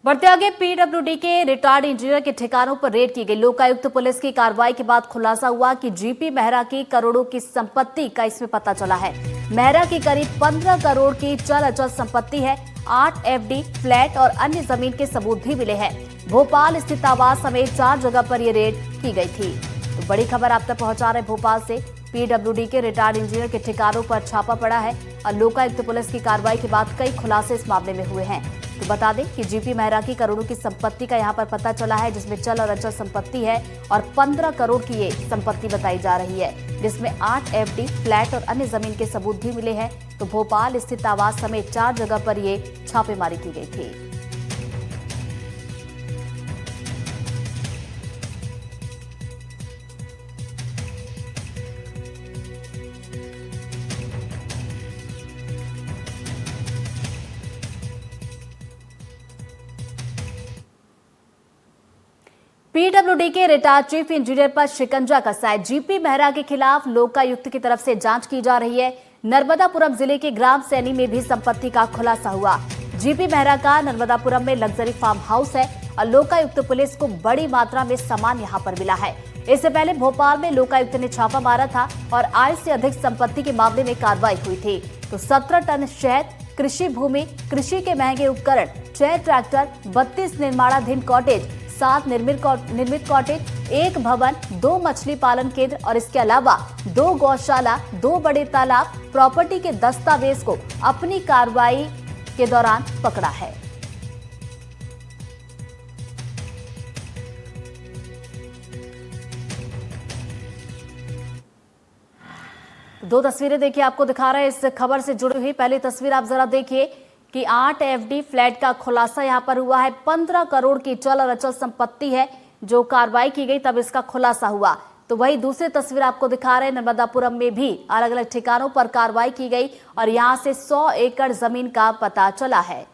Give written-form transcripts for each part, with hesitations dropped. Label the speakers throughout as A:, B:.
A: बढ़ते आगे, पीडब्ल्यूडी के रिटायर्ड इंजीनियर के ठिकानों पर रेड की गई। लोकायुक्त पुलिस की कार्रवाई के बाद खुलासा हुआ कि जीपी मेहरा की करोड़ों की संपत्ति का इसमें पता चला है। मेहरा की करीब 15 करोड़ की चल अचल संपत्ति है। 8 एफडी, फ्लैट और अन्य जमीन के सबूत भी मिले हैं। भोपाल स्थित आवास समेत 4 जगह पर यह रेड की गई थी। तो बड़ी खबर आप तक पहुंचा रहे भोपाल से। पीडब्ल्यूडी के रिटायर्ड इंजीनियर के ठिकानों पर छापा पड़ा है और लोकायुक्त पुलिस की कार्रवाई के बाद कई खुलासे इस मामले में हुए हैं। तो बता दें कि जीपी मेहरा की करोड़ों की संपत्ति का यहां पर पता चला है, जिसमें चल और अचल संपत्ति है और 15 करोड़ की ये संपत्ति बताई जा रही है, जिसमें 8 एफडी, फ्लैट और अन्य जमीन के सबूत भी मिले हैं। तो भोपाल स्थित आवास समेत 4 जगह पर ये छापेमारी की गई थी। पीडब्ल्यूडी के रिटायर्ड चीफ इंजीनियर पर शिकंजा कसा है। जीपी मेहरा के खिलाफ लोकायुक्त की तरफ से जांच की जा रही है। नर्मदापुरम जिले के ग्राम सैनी में भी संपत्ति का खुलासा हुआ। जीपी मेहरा का नर्मदापुरम में लग्जरी फार्म हाउस है और लोकायुक्त पुलिस को बड़ी मात्रा में सामान यहां पर मिला है। इससे पहले भोपाल में लोकायुक्त ने छापा मारा था और आय से अधिक संपत्ति के मामले में कार्रवाई हुई थी। तो 17 टन शहद, कृषि भूमि, कृषि के महंगे उपकरण, 6 ट्रैक्टर, 32 निर्माणाधीन कॉटेज, 7 निर्मित कॉटेज, 1 भवन, 2 मछली पालन केंद्र और इसके अलावा 2 गौशाला, 2 बड़े तालाब, प्रॉपर्टी के दस्तावेज को अपनी कार्रवाई के दौरान पकड़ा है। दो तस्वीरें देखिए, आपको दिखा रहे हैं इस खबर से जुड़ी हुई। पहली तस्वीर आप जरा देखिए कि 8 एफडी फ्लैट का खुलासा यहां पर हुआ है। 15 करोड़ की चल और अचल संपत्ति है जो कार्रवाई की गई तब इसका खुलासा हुआ। तो वही दूसरी तस्वीर आपको दिखा रहे हैं, नर्मदापुरम में भी अलग अलग ठिकानों पर कार्रवाई की गई और यहां से 100 एकड़ जमीन का पता चला है।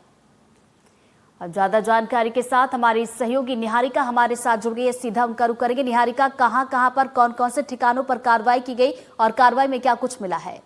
A: अब ज्यादा जानकारी के साथ हमारी सहयोगी निहारिका हमारे साथ जुड़ गई है, सीधा उनका रुख करेंगे। निहारिका, कहां पर कौन कौन से ठिकानों पर कार्रवाई की गई और कार्रवाई में क्या कुछ मिला है?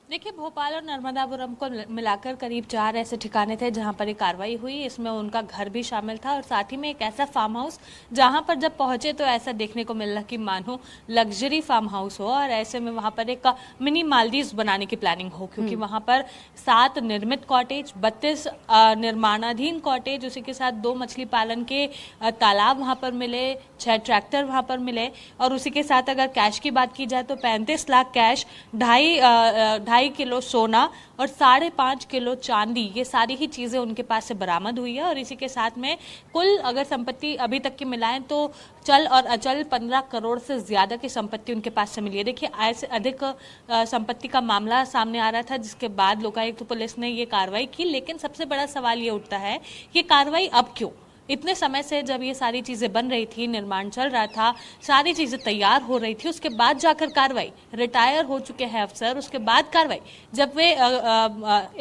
B: देखिए, भोपाल और नर्मदापुरम को मिलाकर करीब 4 ऐसे ठिकाने थे जहां पर ये कार्रवाई हुई। इसमें उनका घर भी शामिल था और साथ ही में एक ऐसा फार्म हाउस जहां पर जब पहुंचे तो ऐसा देखने को मिल रहा कि मानो लग्जरी फार्म हाउस हो और ऐसे में वहां पर एक मिनी मालदीव्स बनाने की प्लानिंग हो, क्योंकि वहां पर 7 निर्मित कॉटेज, 32 निर्माणाधीन कॉटेज, उसी के साथ 2 मछली पालन के तालाब वहां पर मिले, 6 ट्रैक्टर वहां पर मिले और उसी के साथ अगर कैश की बात की जाए तो 35 लाख कैश, 2.5 किलो सोना और 5.5 किलो चांदी, ये सारी ही चीजें उनके पास से बरामद हुई है। और इसी के साथ में कुल अगर संपत्ति अभी तक की मिलाएं तो चल और अचल 15 करोड़ से ज्यादा की संपत्ति उनके पास से मिली है। देखिए, आय से अधिक संपत्ति का मामला सामने आ रहा था, जिसके बाद लोकायुक्त पुलिस ने ये कार्रवाई की। लेकिन सबसे बड़ा सवाल ये उठता है कि कार्रवाई अब क्यों? इतने समय से जब ये सारी चीजें बन रही थी, निर्माण चल रहा था, सारी चीजें तैयार हो रही थी, उसके बाद जाकर कार्रवाई, रिटायर हो चुके हैं अफसर, उसके बाद कार्रवाई, जब वे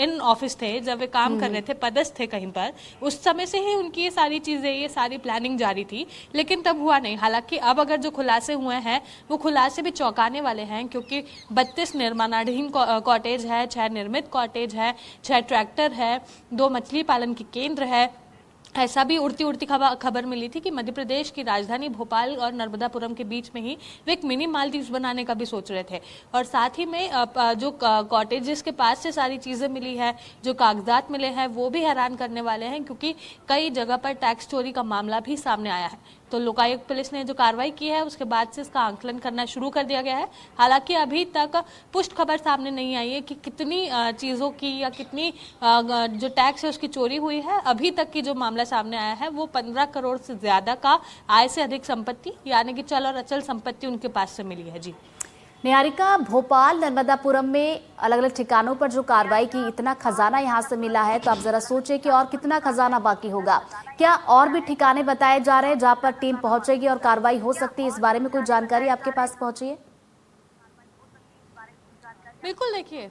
B: इन ऑफिस थे, जब वे काम कर रहे थे, पदस्थ थे कहीं पर, उस समय से ही उनकी ये सारी चीजें, ये सारी प्लानिंग जारी थी, लेकिन तब हुआ नहीं। हालांकि अब अगर जो खुलासे हुए हैं वो खुलासे भी चौंकाने वाले हैं, क्योंकि 32 निर्माणाधीन कॉटेज है, 6 निर्मित कॉटेज है, 6 ट्रैक्टर है, 2 मछली पालन के केंद्र है। ऐसा भी उड़ती उड़ती खबर मिली थी कि मध्य प्रदेश की राजधानी भोपाल और नर्मदापुरम के बीच में ही वे एक मिनी मालदीव्स बनाने का भी सोच रहे थे। और साथ ही में जो कॉटेजेस के पास से सारी चीज़ें मिली है, जो कागजात मिले हैं, वो भी हैरान करने वाले हैं, क्योंकि कई जगह पर टैक्स चोरी का मामला भी सामने आया है। तो लोकायुक्त पुलिस ने जो कार्रवाई की है उसके बाद से इसका आंकलन करना शुरू कर दिया गया है। हालांकि अभी तक पुष्ट खबर सामने नहीं आई है कि कितनी चीज़ों की या कितनी जो टैक्स है उसकी चोरी हुई है। अभी तक की जो मामला सामने आया है वो 15 करोड़ से ज्यादा का आय से अधिक संपत्ति, यानी कि चल और अचल संपत्ति उनके पास से मिली है। जी
A: निहारिका, भोपाल नर्मदापुरम में अलग अलग ठिकानों पर जो कार्रवाई की, इतना खजाना यहां से मिला है, तो आप जरा सोचिए कि और कितना खजाना बाकी होगा। क्या और भी ठिकाने बताए जा रहे हैं जहां पर टीम पहुंचेगी और कार्रवाई हो सकती है? इस बारे में कोई जानकारी आपके पास पहुंची है?
B: बिल्कुल, देखिए,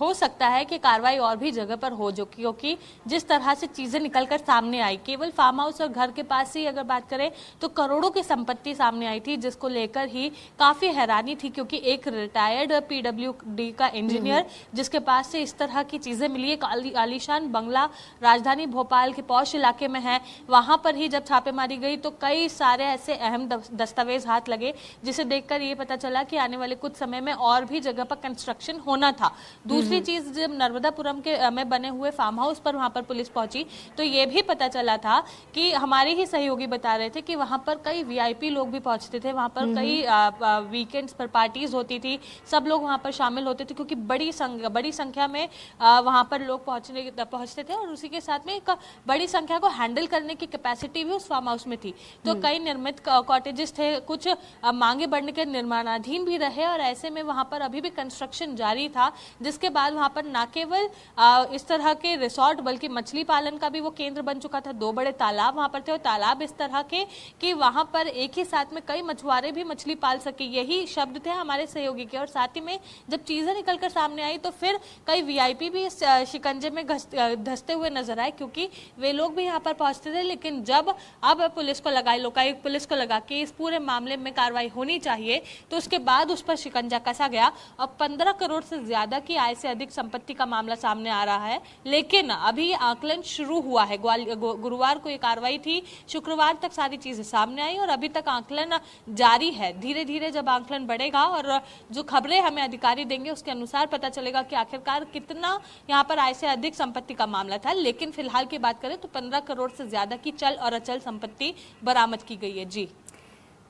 B: हो सकता है कि कार्रवाई और भी जगह पर हो, जो क्योंकि जिस तरह से चीजें निकलकर सामने आई, केवल फार्म हाउस और घर के पास ही अगर बात करें तो करोड़ों की संपत्ति सामने आई थी, जिसको लेकर ही काफी हैरानी थी, क्योंकि एक रिटायर्ड पीडब्ल्यूडी का इंजीनियर जिसके पास से इस तरह की चीजें मिली, एक आलीशान बंगला राजधानी भोपाल के पौष इलाके में है, वहां पर ही जब छापेमारी गई तो कई सारे ऐसे अहम दस्तावेज हाथ लगे, जिसे देखकर ये पता चला कि आने वाले कुछ समय में और भी जगह पर कंस्ट्रक्शन होना था। दूसरी चीज, जब नर्मदापुरम के में बने हुए फार्म हाउस पर वहां पर पुलिस पहुंची तो ये भी पता चला था कि हमारे ही सहयोगी बता रहे थे कि वहां पर कई वीआईपी लोग भी पहुंचते थे, वहां पर कई वीकेंड्स पर पार्टीज होती थी, सब लोग वहां पर शामिल होते थे, क्योंकि बड़ी संख्या में वहां पर लोग पहुंचते थे, और उसी के साथ में एक बड़ी संख्या को हैंडल करने की कैपेसिटी भी उस फार्म हाउस में थी। तो कई निर्मित कॉटेजेस थे, कुछ मांगे बढ़ने के निर्माणाधीन भी रहे, और ऐसे में वहां पर अभी भी कंस्ट्रक्शन जारी था, जिसके बाद वहां पर न केवल इस तरह के रिसोर्ट बल्कि मछली पालन का भी वो केंद्र बन चुका था। 2 बड़े तालाब वहां पर थे, और तालाब इस तरह के कि वहां पर एक ही साथ में कई मछुआरे भी मछली पाल सके, यही शब्द थे हमारे सहयोगी के। और साथ ही में जब चीजें निकलकर सामने आई तो फिर कई वीआईपी भी इस शिकंजे में धंसते हुए नजर आए, क्योंकि वे लोग भी यहाँ पर पहुंचते थे। लेकिन जब अब पुलिस को लगाई, लोकायुक्त पुलिस को लगा कि इस पूरे मामले में कार्रवाई होनी चाहिए, तो उसके बाद उस पर शिकंजा कसा गया। अब 15 करोड़ से ज्यादा की आय से अधिक संपत्ति का मामला सामने आ रहा है, लेकिन अभी आकलन शुरू हुआ है। गुरुवार को ये कार्रवाई थी, शुक्रवार तक सारी चीजें सामने आई, और अभी तक आकलन जारी है। धीरे धीरे जब आकलन बढ़ेगा और जो खबरें हमें अधिकारी देंगे उसके अनुसार पता चलेगा कि आखिरकार कितना यहाँ पर आय से अधिक संपत्ति का मामला था। लेकिन फिलहाल की बात करें तो 15 करोड़ से ज्यादा की चल और अचल संपत्ति बरामद की गई है। जी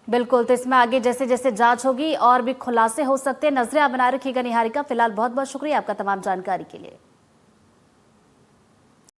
A: बिल्कुल, तो इसमें आगे जैसे जैसे जांच होगी और भी खुलासे हो सकते हैं। नजरें आप बनाए रखिएगा निहारिका। फिलहाल बहुत बहुत शुक्रिया आपका तमाम जानकारी के लिए।